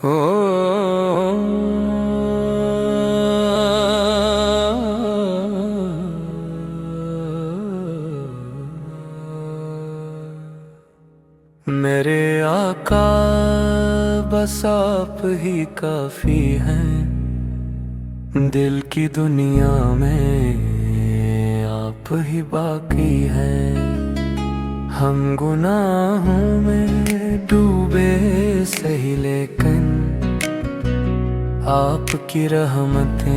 हो मेरे आका बस आप ही काफी हैं, दिल की दुनिया में आप ही बाकी हैं। हम गुनाहों में डूबे सही लेकिन आपकी रहमतें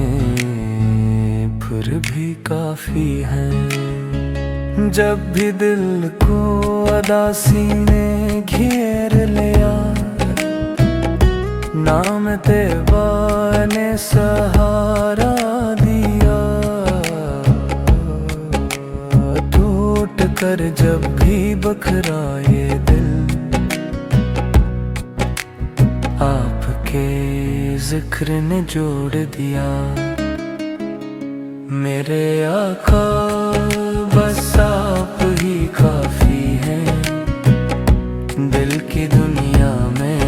फिर भी काफी हैं। जब भी दिल को उदासी ने घेर लिया, नाम तेबा ने सहारा दिया। टूट कर जब भी बखराए दिल, आपके जिक्र ने जोड़ दिया। मेरे आका बस आप ही काफी हैं, दिल की दुनिया में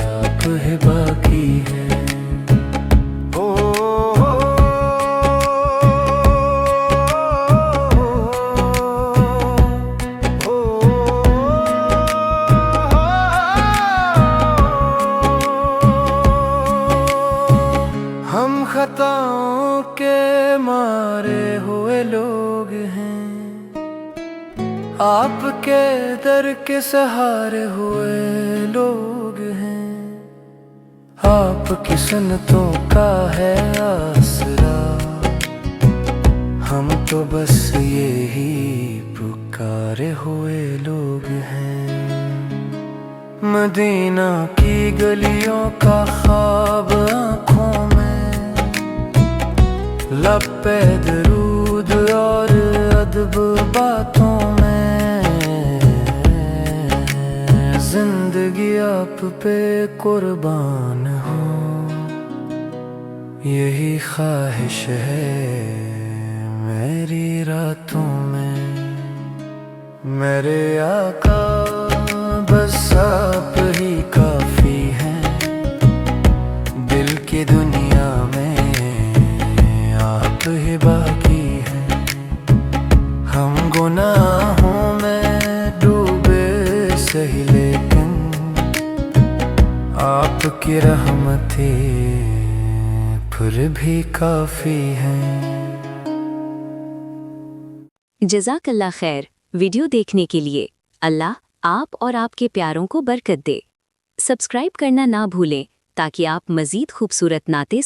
आप ही बाकी हैं। हम खताओं के मारे हुए लोग हैं, आपके दर के सहारे हुए लोग हैं। आपकी सुन्नतों का है आसरा, हम तो बस यही पुकारे हुए लोग हैं। मदीना की गलियों का ख्वाब आँखों में, लब पे दरूद और अदब बातों में। जिंदगी आप पे कुर्बान हो, यही ख्वाहिश है मेरी रातों में। मेरे आका बस आप ही काफी हैं, दिल की दुनिया में आप ही बाकी हैं। हम गुनाहों में डूबे सही लेकिन आपकी रहमतें फिर भी काफी हैं। जज़ाकल्लाह खैर। वीडियो देखने के लिए अल्लाह आप और आपके प्यारों को बरकत दे। सब्सक्राइब करना ना भूलें ताकि आप मज़ीद खूबसूरत नाते